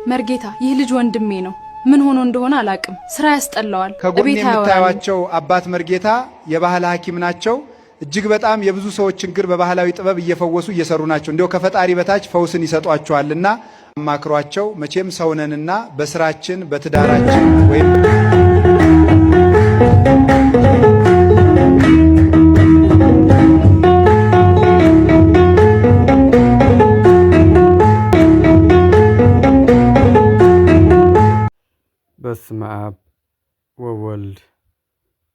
መርጌታ ይህ ልጅ ወንድሜ ነው። ምን ሆኖ እንደሆነ አላቅም። ስራ ያስጠላዋል። ከጎን የምታዩዋቸው አባት መርጌታ የባህል ሐኪም ናቸው። እጅግ በጣም የብዙ ሰዎች ችግር በባህላዊ ጥበብ እየፈወሱ እየሰሩ ናቸው። እንዲያው ከፈጣሪ በታች ፈውስን ይሰጧቸዋልና አማክሯቸው። መቼም ሰውነንና በስራችን በትዳራችን ወይም በስመ አብ ወወልድ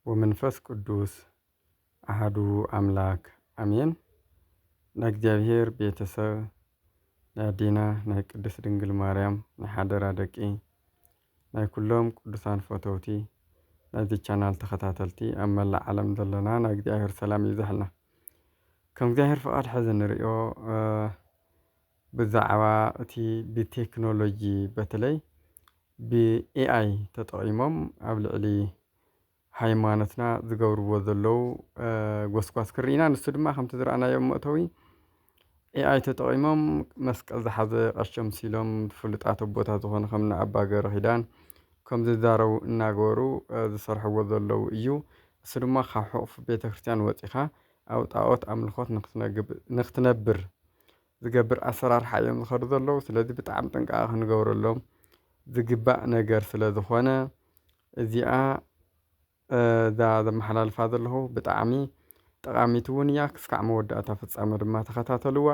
ወመንፈስ ቅዱስ አሐዱ አምላክ አሜን። ናግዚአብሔር ቤተሰብ ናዲና ናይ ቅድስት ድንግል ማርያም ናይ ሓደራ ደቂ ናይ ኩሎም ቅዱሳን ፈተውቲ ናይዚ ቻናል ተኸታተልቲ ኣብ መላእ ዓለም ዘለና ናግዚአብሔር ሰላም ይብዛሕልና። ከም እግዚአብሔር ፍቃድ ሕዚ ንሪኦ ብዛዕባ እቲ ብቴክኖሎጂ በተለይ ብኤአይ ተጠቂሞም ኣብ ልዕሊ ሃይማኖትና ዝገብርዎ ዘለው ጎስጓስ ክሪኢና። ንሱ ድማ ከምቲ ዝረኣናዮም መእተዊ ኤአይ ተጠቂሞም መስቀል ዝሓዘ ቀሸም ሲሎም ፍሉጣት ኣቦታት ዝኾኑ ከምና ኣባ ገብረ ኪዳን ከም ዝዛረቡ እናገበሩ ዝሰርሕዎ ዘለው እዩ። እሱ ድማ ካብ ሕቑፍ ቤተክርስትያን ወፂኻ ኣብ ጣዖት ኣምልኾት ንክትነብር ዝገብር ኣሰራርሓ እዮም ዝኸዱ ዘለው። ስለዚ ብጣዕሚ ጥንቃቐ ክንገብረሎም ዝግባእ ነገር ስለ ዝኾነ እዚኣ እዛ ዘመሓላልፋ ዘለኹ ብጣዕሚ ጠቃሚት እውን እያ። ክስካዕ መወዳእታ ፍጻመ ድማ ተኸታተልዋ።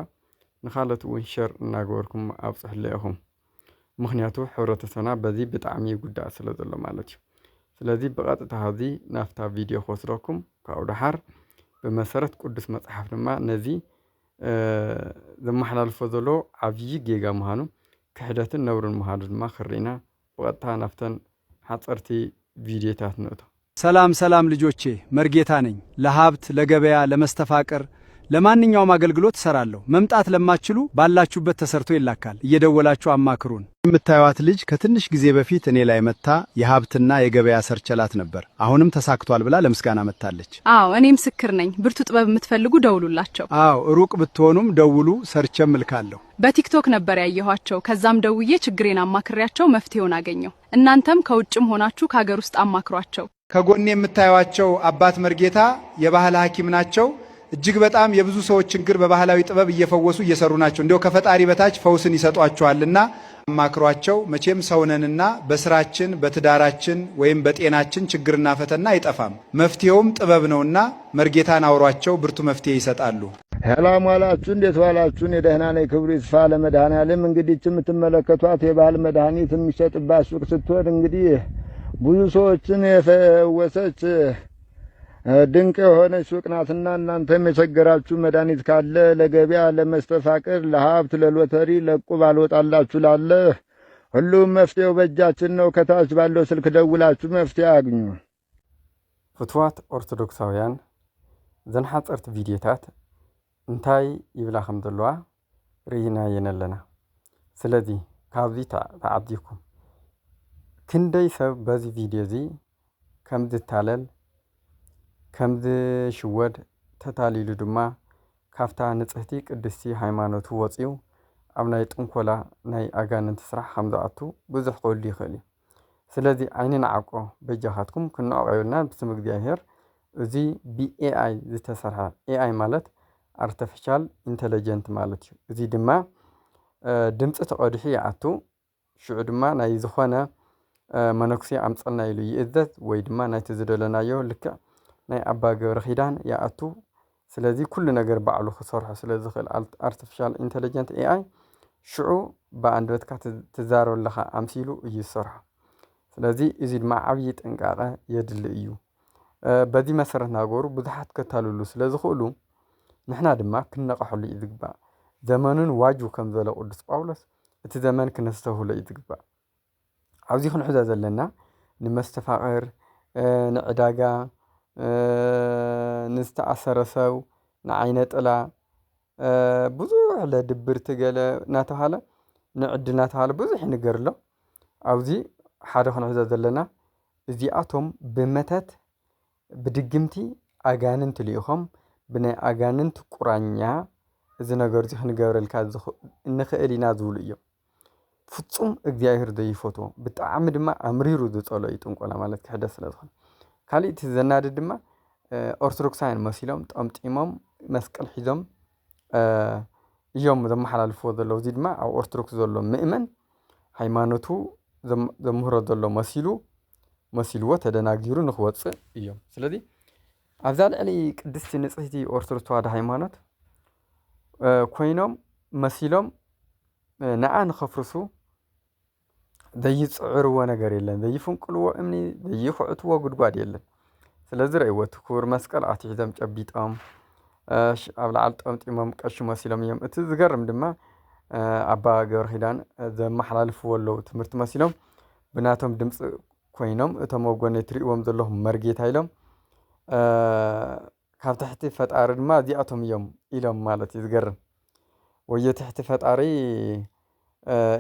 ንኻልኦት እውን ሸር እናገበርኩም ኣብፅሕሉ ኢኹም። ምክንያቱ ሕብረተሰብና በዚ ብጣዕሚ ይጉዳእ ስለ ዘሎ ማለት እዩ። ስለዚ ብቐጥታ እዚ ናፍታ ቪድዮ ክወስደኩም ካብኡ ድሓር ብመሰረት ቅዱስ መፅሓፍ ድማ ነዚ ዘመሓላልፎ ዘሎ ዓብዪ ጌጋ ምዃኑ ክሕደትን ነውርን ምዃኑ ድማ ክሪኢና ብቐጥታ ናፍተን ሓፀርቲ ቪድዮታት ንእቶ። ሰላም ልጆቼ፣ መርጌታ ነኝ። ለሀብት ለገበያ ለመስተፋቅር ለማንኛውም አገልግሎት እሰራለሁ። መምጣት ለማትችሉ ባላችሁበት ተሰርቶ ይላካል። እየደወላችሁ አማክሩን። የምታዩት ልጅ ከትንሽ ጊዜ በፊት እኔ ላይ መታ የሀብትና የገበያ ሰርቸላት ነበር። አሁንም ተሳክቷል ብላ ለምስጋና መታለች። አዎ እኔ ምስክር ነኝ። ብርቱ ጥበብ የምትፈልጉ ደውሉላቸው። አዎ ሩቅ ብትሆኑም ደውሉ፣ ሰርቸም እልካለሁ። በቲክቶክ ነበር ያየኋቸው። ከዛም ደውዬ ችግሬን አማክሬያቸው መፍትሄውን አገኘው። እናንተም ከውጭም ሆናችሁ ከሀገር ውስጥ አማክሯቸው። ከጎን የምታዩዋቸው አባት መርጌታ የባህል ሐኪም ናቸው። እጅግ በጣም የብዙ ሰዎች ችግር በባህላዊ ጥበብ እየፈወሱ እየሰሩ ናቸው። እንዲያው ከፈጣሪ በታች ፈውስን ይሰጧቸዋልና አማክሯቸው። መቼም ሰውነንና በስራችን በትዳራችን ወይም በጤናችን ችግርና ፈተና አይጠፋም። መፍትሄውም ጥበብ ነውና መርጌታን አውሯቸው፣ ብርቱ መፍትሄ ይሰጣሉ። ሰላም ዋላችሁ፣ እንዴት ዋላችሁ? ደህና ነኝ። ክብሩ ይስፋ ለመድኃኔዓለም። እንግዲህ የምትመለከቷት የባህል መድኃኒት የሚሸጥባት ሱቅ ስትሆን እንግዲህ ብዙ ሰዎችን የፈወሰች ድንቅ የሆነች ሱቅ ናትና እናንተም የቸገራችሁ መድኃኒት ካለ ለገበያ፣ ለመስተፋቅር፣ ለሀብት፣ ለሎተሪ፣ ለቁብ አልወጣላችሁ ላለ ሁሉም መፍትሄው በእጃችን ነው። ከታች ባለው ስልክ ደውላችሁ መፍትሄ አግኙ። ፍትዋት ኦርቶዶክሳውያን ዘንሓፀርቲ ቪድዮታት እንታይ ይብላ ከም ዘለዋ ርኢና የነለና። ስለዚ ካብዚ ተዓዲኩም ክንደይ ሰብ በዚ ቪድዮ እዚ ከም ዝታለል ከም ዝሽወድ ተታሊሉ ድማ ካፍታ ንጽህቲ ቅድስቲ ሃይማኖቱ ወፂኡ ኣብ ናይ ጥንኮላ ናይ ኣጋንንቲ ስራሕ ከም ዝኣቱ ብዙሕ ክህሉ ይኽእል እዩ። ስለዚ ዓይኒ ንዓቆ በጃኻትኩም ክንዕቆዩና ብስም እግዚኣብሔር። እዚ ብኤአይ ዝተሰርሐ ኤአይ ማለት አርቲፊሻል ኢንተለጀንት ማለት እዩ። እዚ ድማ ድምፂ ተቐዲሑ ይኣቱ። ሽዑ ድማ ናይ ዝኾነ መነኩሴ ኣምፀልና ኢሉ ይእዘዝ ወይ ድማ ናይቲ ዝደለናዮ ልክዕ ናይ ኣባ ገብረ ኪዳን ይኣቱ። ስለዚ ኩሉ ነገር ባዕሉ ክሰርሖ ስለ ዝኽእል አርቲፊሻል ኢንተለጀንት ኤአይ ሽዑ ብኣንደበትካ ትዛረበለኻ ኣምሲሉ እዩ ዝሰርሖ። ስለዚ እዚ ድማ ዓብዪ ጥንቃቐ የድሊ እዩ። በዚ መሰረት ናገሩ ብዙሓት ከታልሉ ስለ ዝኽእሉ ንሕና ድማ ክነቐሐሉ እዩ ዝግባእ። ዘመኑን ዋጁ ከም ዝበለ ቅዱስ ጳውሎስ እቲ ዘመን ክነስተውህሎ እዩ ዝግባእ። ኣብዚ ክንሕዞ ዘለና ንመስተፋቕር፣ ንዕዳጋ፣ ንዝተኣሰረ ሰብ፣ ንዓይነ ጥላ ብዙሕ ለድብርቲ ገለ እናተባሃለ ንዕድል እናተባሃለ ብዙሕ ነገር ኣሎ። ኣብዚ ሓደ ክንሕዞ ዘለና እዚኣቶም ብመተት ብድግምቲ ኣጋንንት ልኢኾም ብናይ ኣጋንንት ቁራኛ እዚ ነገር እዚ ክንገብረልካ ንኽእል ኢና ዝብሉ እዮም። ፍጹም እግዚአብሔር ዘይፈቶ ብጣዕሚ ድማ ኣምሪሩ ዝጸሎ እዩ ጥንቆላ ማለት ክሕደት ስለ ዝኾነ ካልእቲ ዘናድድ ድማ ኦርቶዶክሳውያን መሲሎም ጠምጢሞም መስቀል ሒዞም እዮም ዘመሓላልፍዎ ዘለዉ እዚ ድማ ኣብ ኦርቶዶክስ ዘሎ ምእመን ሃይማኖቱ ዘምህሮ ዘሎ መሲልዎ ተደናጊሩ ንኽወፅእ እዮም ስለዚ ኣብዛ ልዕሊ ቅድስቲ ንጽሕቲ ኦርቶዶክስ ተዋህዶ ሃይማኖት ኮይኖም መሲሎም ንዓ ንኸፍርሱ ዘይፅዕርዎ ነገር የለን ዘይፍንቅልዎ እምኒ ዘይኹዕትዎ ጉድጓድ የለን ስለዚ ረእይዎ እቲ ክቡር መስቀል ኣትሒዞም ጨቢጦም ኣብ ላዕሊ ጠምጢሞም ቀሺ መሲሎም እዮም እቲ ዝገርም ድማ ኣባ ገብረ ኪዳን ዘመሓላልፍዎ ኣለዉ ትምህርቲ መሲሎም ብናቶም ድምፂ ኮይኖም እቶም ኣብ ጎነይ ትሪእዎም ዘለኹም መርጌታ ኢሎም ካብ ትሕቲ ፈጣሪ ድማ እዚኣቶም እዮም ኢሎም ማለት እዩ ዝገርም ወየ ትሕቲ ፈጣሪ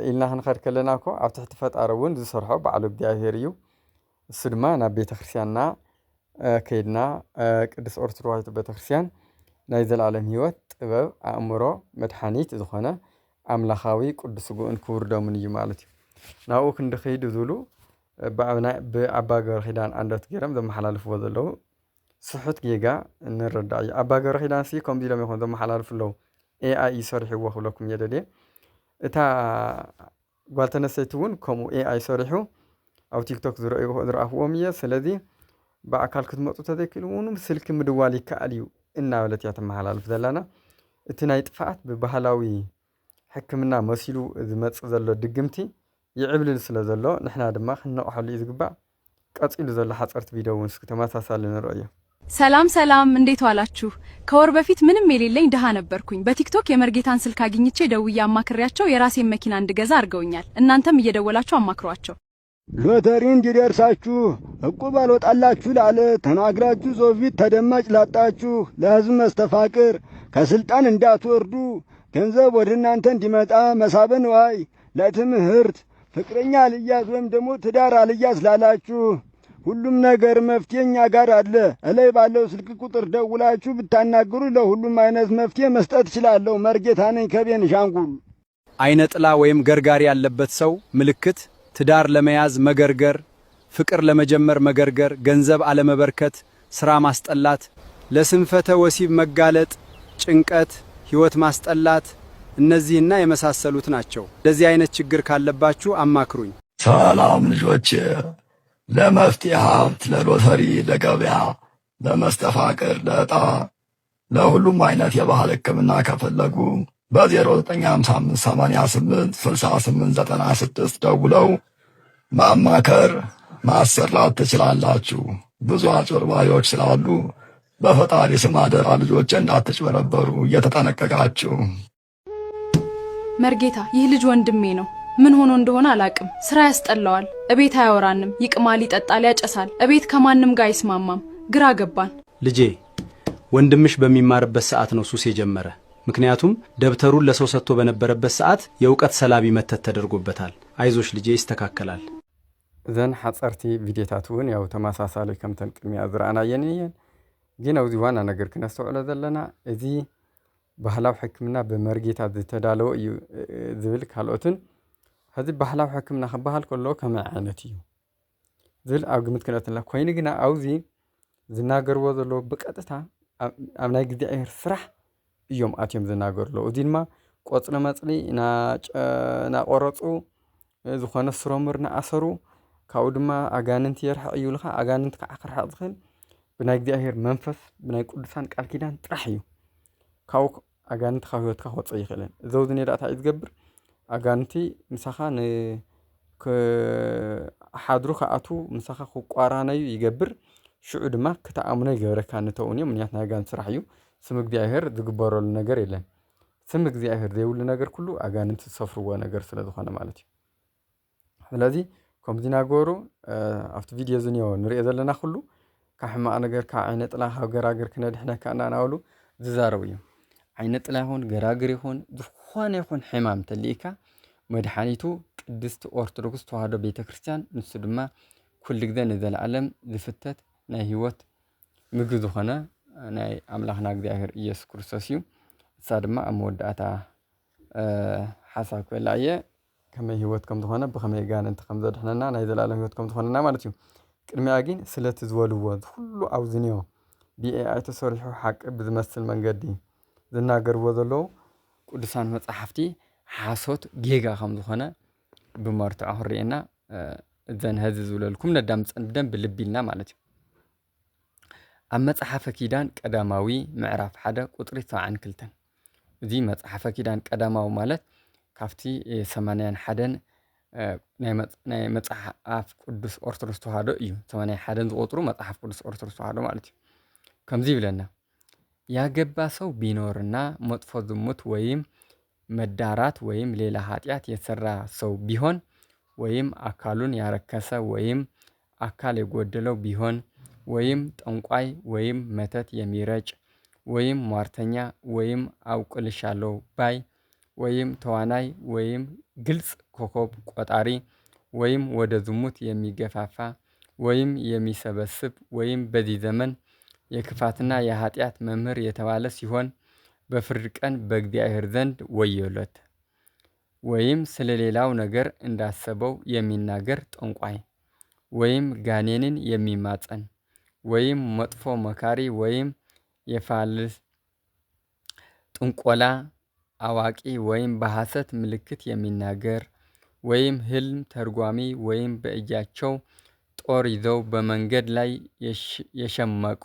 ኢልና ክንኸድ ከለና እኮ ኣብ ትሕቲ ፈጣሪ እውን ዝሰርሖ በዓሉ እግዚኣብሔር እዩ እሱ ድማ ናብ ቤተ ክርስቲያንና ከይድና ቅዱስ ኦርቶዶክስ ተዋህዶ ቤተ ክርስቲያን ናይ ዘለዓለም ህይወት ጥበብ ኣእምሮ መድሓኒት ዝኾነ ኣምላኻዊ ቅዱስ ጉእን ክቡር ደሙን እዩ ማለት እዩ ናብኡ ክንድኸይዱ ዝብሉ ብኣባ ገብረ ኪዳን ኣንደበት ገይሮም ዘመሓላልፍዎ ዘለዉ ስሑት ጌጋ ንረዳእ እዩ ኣባ ገብረ ኪዳን ሲ ከምዚ ኢሎም ይኹን ዘመሓላልፉ ኣለዉ ኤኣይ ይሰርሕዎ ክብለኩም እየ ደልየ እታ ጓል ተነስተይቲ እውን ከምኡ ኤኣይ ሰሪሑ ኣብ ቲክቶክ ዝረኣኽዎም እየ ስለዚ ብኣካል ክትመፁ ተዘይክእሉ እውን ስልኪ ምድዋል ይከኣል እዩ እናበለት እያ ተመሓላልፍ ዘላና እቲ ናይ ጥፋኣት ብባህላዊ ሕክምና መሲሉ ዝመፅእ ዘሎ ድግምቲ ይዕብልል ስለ ዘሎ ንሕና ድማ ክንነቕሐሉ እዩ ዝግባእ ቀፂሉ ዘሎ ሓፀርቲ ቪድዮ እውን እስኪ ተመሳሳሊ ንሪኦ ሰላም ሰላም፣ እንዴት ዋላችሁ? ከወር በፊት ምንም የሌለኝ ድሃ ነበርኩኝ። በቲክቶክ የመርጌታን ስልክ አግኝቼ ደውዬ አማክሬያቸው የራሴን መኪና እንድገዛ አድርገውኛል። እናንተም እየደወላችሁ አማክሯቸው። ሎተሪ እንዲደርሳችሁ እቁብ አልወጣላችሁ ላለ ተናግራችሁ ሰው ፊት ተደማጭ ላጣችሁ ለሕዝብ መስተፋቅር ከስልጣን እንዳትወርዱ ገንዘብ ወደ እናንተ እንዲመጣ መሳበ ንዋይ ለትምህርት ፍቅረኛ አልያዝ ወይም ደግሞ ትዳር አልያዝ ላላችሁ ሁሉም ነገር መፍትሄ እኛ ጋር አለ። እላይ ባለው ስልክ ቁጥር ደውላችሁ ብታናግሩ ለሁሉም አይነት መፍትሄ መስጠት እችላለሁ። መርጌታ ነኝ ከቤንሻንጉል። አይነ ጥላ ወይም ገርጋሪ ያለበት ሰው ምልክት ትዳር ለመያዝ መገርገር፣ ፍቅር ለመጀመር መገርገር፣ ገንዘብ አለመበርከት፣ ስራ ማስጠላት፣ ለስንፈተ ወሲብ መጋለጥ፣ ጭንቀት፣ ህይወት ማስጠላት እነዚህና የመሳሰሉት ናቸው። ለዚህ አይነት ችግር ካለባችሁ አማክሩኝ። ሰላም ልጆች፣ ለመፍትሄ ሀብት፣ ለሎተሪ፣ ለገበያ፣ ለመስተፋቅር፣ ለዕጣ፣ ለሁሉም አይነት የባህል ሕክምና ከፈለጉ በ0958886896 ደውለው ማማከር ማሰራት ትችላላችሁ። ብዙ አጭበርባሪዎች ስላሉ በፈጣሪ ስም አደራ ልጆች እንዳትጭበረበሩ እየተጠነቀቃችሁ። መርጌታ፣ ይህ ልጅ ወንድሜ ነው። ምን ሆኖ እንደሆነ አላቅም። ስራ ያስጠላዋል። እቤት አያወራንም። ይቅማል፣ ይጠጣል፣ ያጨሳል። እቤት ከማንም ጋር አይስማማም። ግራ ገባን። ልጄ፣ ወንድምሽ በሚማርበት ሰዓት ነው ሱስ የጀመረ። ምክንያቱም ደብተሩን ለሰው ሰጥቶ በነበረበት ሰዓት የእውቀት ሰላቢ መተት ተደርጎበታል። አይዞሽ ልጄ፣ ይስተካከላል። ዘን ሓፀርቲ ቪዲዮታት እውን ያው ተመሳሳሊ ከምተን ቅድሚያ ዝረአናየን እየን። ግን ኣብዚ ዋና ነገር ክነስተውዕሎ ዘለና እዚ ባህላዊ ሕክምና ብመርጌታ ዝተዳለወ እዩ ዝብል ካልኦትን ሕዚ ባህላዊ ሕክምና ክበሃል ከሎ ከመይ ዓይነት እዩ ዝብል ኣብ ግምት ክንእትላ ኮይኑ ግና ኣብዚ ዝናገርዎ ዘለዎ ብቀጥታ ኣብ ናይ እግዚኣብሔር ስራሕ እዮም ኣትዮም ዝናገርሎ። እዚ ድማ ቆፅሊ መፅሊ ናቆረፁ ዝኾነ ስሮምር ናኣሰሩ ካብኡ ድማ ኣጋንንቲ የርሕቕ እዩ ኢልካ ኣጋንንቲ ከዓ ክርሕቕ ዝኽእል ብናይ እግዚኣብሔር መንፈስ ብናይ ቅዱሳን ቃል ኪዳን ጥራሕ እዩ። ካብኡ ኣጋንንቲ ካብ ሂወትካ ክወፅእ ይኽእልን። እዘውዚ ኔዳእታ እዩ ዝገብር ኣጋንቲ ምሳኻ ንሓድሩ ከኣቱ ምሳኻ ክቋራነዩ ይገብር። ሽዑ ድማ ክተኣምኖ ይገብረካ ንተውን እዮም። ምክንያት ናይ ኣጋንንቲ ስራሕ እዩ። ስም እግዚኣብሔር ዝግበረሉ ነገር የለን። ስም እግዚኣብሔር ዘይብሉ ነገር ኩሉ ኣጋንንቲ ዝሰፍርዎ ነገር ስለ ዝኾነ ማለት እዩ። ስለዚ ከምዚ ናገሩ ኣብቲ ቪድዮ ዝኒኦ ንሪኦ ዘለና ኩሉ ካብ ሕማቕ ነገር ካብ ዓይነ ጥላ ካብ ገራግር ክነድሕነካ እናናበሉ ዝዛረቡ እዮም። ዓይነ ጥላ ይኹን ገራግር ይኹን ዝኾነ ይኹን ሕማም ተልኢካ መድሓኒቱ ቅድስቲ ኦርቶዶክስ ተዋህዶ ቤተ ክርስቲያን ንሱ ድማ ኩሉ ግዜ ንዘለዓለም ዝፍተት ናይ ህይወት ምግቢ ዝኾነ ናይ ኣምላኽና እግዚኣብሔር ኢየሱስ ክርስቶስ እዩ። እሳ ድማ ኣብ መወዳእታ ሓሳብ ክበላ እየ ከመይ ህይወት ከም ዝኾነ ብኸመይ ጋንንቲ ከም ዘድሕነና ናይ ዘላለም ህይወት ከም ዝኾነና ማለት እዩ ቅድሚያ ግን ስለቲ ዝበልዎ ኩሉ አውዝንዮ ብኤአይ ተሰሪሑ ሓቂ ብዝመስል መንገዲ ዝናገርዎ ዘለዉ ቅዱሳን መጽሓፍቲ ሓሶት ጌጋ ከም ዝኾነ ብመርትዖ ክርኤና እዘን ህዚ ዝብለልኩም ነዳምፀን ብደንብ ልቢ ኢልና ማለት እዩ ኣብ መጽሓፈ ኪዳን ቀዳማዊ ምዕራፍ 1 ቁጥሪ 72 እዚ መጽሓፈ ኪዳን ቀዳማዊ ማለት ካብቲ 81 ናይ መጽሓፍ ቅዱስ ኦርቶዶክስ ተዋህዶ እዩ 81 ዝቆጥሩ መጽሓፍ ቅዱስ ኦርቶዶክስ ተዋህዶ ማለት እዩ ከምዚ ይብለና ያገባ ሰው ቢኖርና መጥፎ ዝሙት ወይም መዳራት ወይም ሌላ ኃጢአት የሰራ ሰው ቢሆን ወይም አካሉን ያረከሰ ወይም አካል የጎደለው ቢሆን ወይም ጠንቋይ ወይም መተት የሚረጭ ወይም ሟርተኛ ወይም አውቅልሻለሁ ባይ ወይም ተዋናይ ወይም ግልጽ ኮከብ ቆጣሪ ወይም ወደ ዝሙት የሚገፋፋ ወይም የሚሰበስብ ወይም በዚህ ዘመን የክፋትና የኃጢአት መምህር የተባለ ሲሆን በፍርድ ቀን በእግዚአብሔር ዘንድ ወዮለት ወይም ስለሌላው ነገር እንዳሰበው የሚናገር ጠንቋይ ወይም ጋኔንን የሚማጸን ወይም መጥፎ መካሪ ወይም የፋልስ ጥንቆላ አዋቂ ወይም በሐሰት ምልክት የሚናገር ወይም ህልም ተርጓሚ ወይም በእጃቸው ጦር ይዘው በመንገድ ላይ የሸመቁ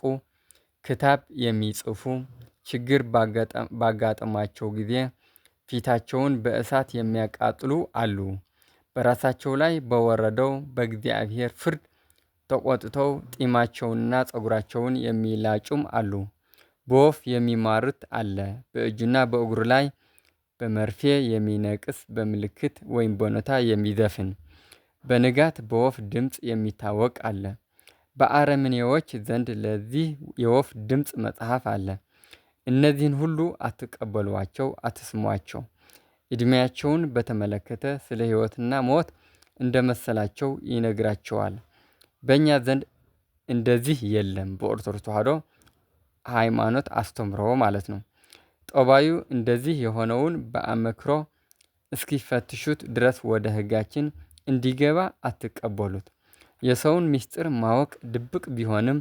ክታብ የሚጽፉ ችግር ባጋጠማቸው ጊዜ ፊታቸውን በእሳት የሚያቃጥሉ አሉ። በራሳቸው ላይ በወረደው በእግዚአብሔር ፍርድ ተቆጥተው ጢማቸውንና ጸጉራቸውን የሚላጩም አሉ። በወፍ የሚማርት አለ። በእጁና በእግሩ ላይ በመርፌ የሚነቅስ በምልክት ወይም በኖታ የሚዘፍን በንጋት በወፍ ድምፅ የሚታወቅ አለ። በአረመኔዎች ዘንድ ለዚህ የወፍ ድምፅ መጽሐፍ አለ። እነዚህን ሁሉ አትቀበሏቸው፣ አትስሟቸው። ዕድሜያቸውን በተመለከተ ስለ ሕይወትና ሞት እንደመሰላቸው ይነግራቸዋል። በእኛ ዘንድ እንደዚህ የለም። በኦርቶዶክስ ተዋህዶ ሃይማኖት አስተምሮ ማለት ነው። ጠባዩ እንደዚህ የሆነውን በአመክሮ እስኪፈትሹት ድረስ ወደ ሕጋችን እንዲገባ አትቀበሉት። የሰውን ምስጢር ማወቅ ድብቅ ቢሆንም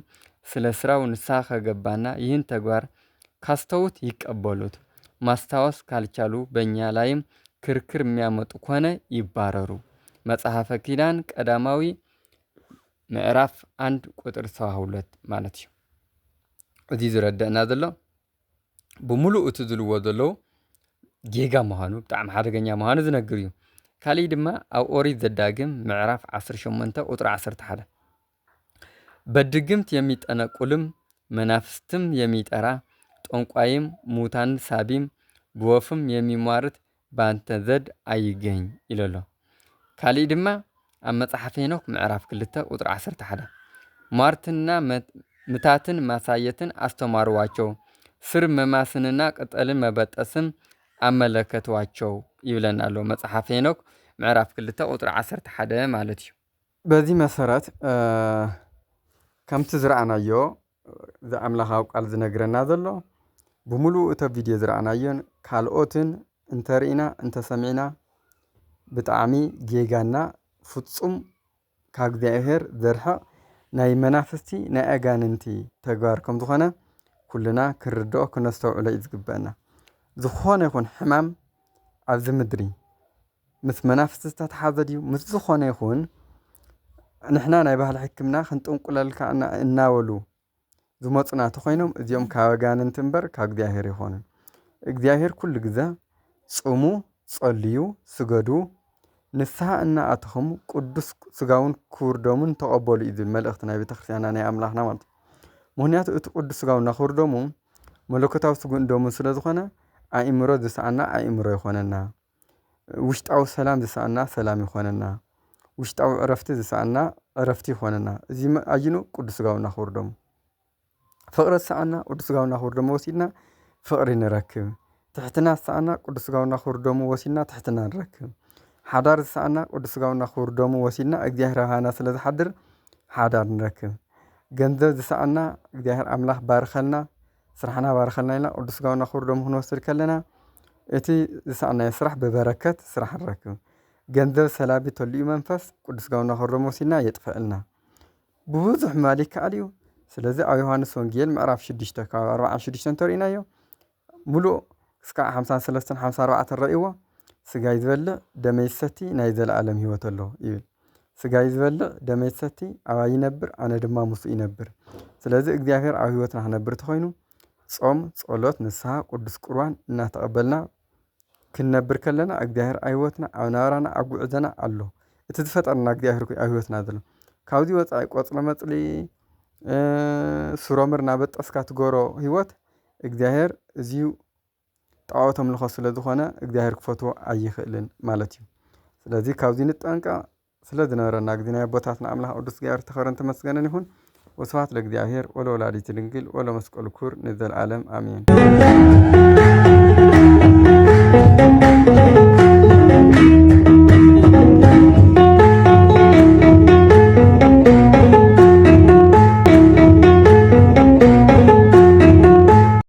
ስለ ስራው ንስሐ ከገባና ይህን ተግባር ካስተውት ይቀበሉት። ማስታወስ ካልቻሉ በእኛ ላይም ክርክር የሚያመጡ ከሆነ ይባረሩ። መጽሐፈ ኪዳን ቀዳማዊ ምዕራፍ 1 ቁጥር 72 ማለት እዩ። እዚ ዝረድአና ዘሎ ብሙሉእ እቲ ዝልዎ ዘለዉ ጌጋ ምዃኑ ብጣዕሚ ሓደገኛ ምዃኑ ዝነግር እዩ። ካሊእ ድማ ኣብ ኦሪት ዘዳግም ምዕራፍ 18 ቁጥሪ 11 በድግምት የሚጠነቁልም መናፍስትም የሚጠራ ጠንቋይም ሙታን ሳቢም ብወፍም የሚሟርት ባንተ ዘድ አይገኝ ይለሎ። ካሊእ ድማ ኣብ መጽሓፈ ሄኖክ ምዕራፍ 2 ቁጥሪ 11 ሟርትና ምታትን ማሳየትን አስተማሩዋቸው፣ ስር መማስንና ቅጠልን መበጠስም አመለከቷቸው ይብለናል መጽሐፈ ሄኖክ ምዕራፍ 2 ቁጥሪ 11 ማለት እዩ። በዚህ መሰረት ከምቲ ዝረአናዮ ዘኣምላኻዊ ቃል ዝነግረና ዘሎ ብሙሉእ እቶ ቪድዮ ዝረአናዮን ካልኦትን እንተርኢና እንተሰሚዕና ብጣዕሚ ጌጋና ፍጹም ካብ እግዚአብሔር ዘርሕቕ ናይ መናፍስቲ ናይ ኣጋንንቲ ተግባር ከም ዝኾነ ኩልና ክርድኦ ክነስተውዕሎ እዩ ዝግበአና። ዝኾነ ይኹን ሕማም ኣብዚ ምድሪ ምስ መናፍስቲ ዝተተሓዘ ድዩ ምስ ዝኾነ ይኹን ንሕና ናይ ባህሊ ሕክምና ክንጥንቁለልካ እናበሉ ዝመፁና ተኾይኖም እዚኦም ካብ ኣጋንንቲ እምበር ካብ እግዚአብሔር ይኾኑን። እግዚአብሔር ኩሉ ግዜ ጽሙ፣ ጸልዩ፣ ስገዱ፣ ንስሐ እናኣተኹም ቅዱስ ስጋውን ክቡር ደሙን ተቐበሉ እዩ ዝብል መልእኽቲ ናይ ቤተክርስትያንና ናይ ኣምላኽና ማለት እዩ። ምክንያቱ እቲ ቅዱስ ስጋውና ክቡር ደሙ መለኮታዊ ስጉእን ደሙን ስለ ዝኾነ ኣእምሮ ዝሰኣና ኣእምሮ ይኾነና፣ ውሽጣዊ ሰላም ዝሰኣና ሰላም ይኾነና፣ ውሽጣዊ ዕረፍቲ ዝሰኣና ዕረፍቲ ይኾነና። እዚ ኣጅኑ ቅዱስ ስጋውና ክቡር ደሙ ፍቕሪ ዝሰኣና ቅዱስ ስጋውና ክቡር ደሙ ወሲድና ፍቕሪ ንረክብ። ትሕትና ዝሰኣና ቅዱስ ስጋውና ክቡር ደሙ ወሲድና ትሕትና ንረክብ። ሓዳር ዝሰኣና ቅዱስ ስጋውና ክቡር ደሙ ወሲድና እግዚአብሔር ሃና ስለ ዝሓድር ሓዳር ንረክብ። ገንዘብ ዝሰኣና እግዚአብሔር ኣምላኽ ባርከልና ስራሕና ባርከልና ኢልና ቅዱስ ስጋውና ክቡር ደሙ ክንወስድ ከለና እቲ ዝሰኣናዮ ስራሕ ብበረከት ስራሕ ንረክብ። ገንዘብ ሰላቢ ተልዩ መንፈስ ቅዱስ ጋውና ሆሮሞሲና የጥፈልና ብዙሕ ማሊክ አልዩ ስለዚህ ኣብ ዮሐንስ ወንጌል ምዕራፍ 6 ካብ 46 ተሪእናዮ ሙሉእ እስከ 53 54 ረእይዎ ስጋ ይዝበልዕ ደመይ ሰቲ ናይ ዘለዓለም ህይወት ኣሎ ይብል ስጋ ይዝበልዕ ደመይ ሰቲ ኣባይ ይነብር ኣነ ድማ ሙሱ ይነብር ስለዚህ እግዚአብሔር ኣብ ህይወትና ክነብር ተኮይኑ ጾም ጸሎት ንስሐ ቅዱስ ቁርባን እናተቀበልና ክንነብር ከለና እግዚአብሔር ኣብ ህይወትና ኣብ ናብራና ኣብ ጉዕዘና ኣሎ እቲ ዝፈጠረና እግዚአብሔር ኣብ ህይወትና ዘሎ ካብዚ ወፃኢ ቆጽለ መጽሊ ሱሮምር ናበጠስካ ትጎሮ ህይወት እግዚአብሔር እዚሁ ጣዖቶም ልኾ ስለ ዝኾነ እግዚአብሔር ክፈትዎ ኣይኽእልን ማለት እዩ ስለዚህ ካብዚ ንጠንቀ ስለ ዝነበረና ግዜና ቦታትና ኣምላኽ ቅዱስ እግዚአብሔር ተኸረን ተመስገነን ይሁን ወስብሐት ለእግዚአብሔር ወለወላዲቱ ድንግል ወለመስቀሉ ክቡር ንዘለዓለም አሜን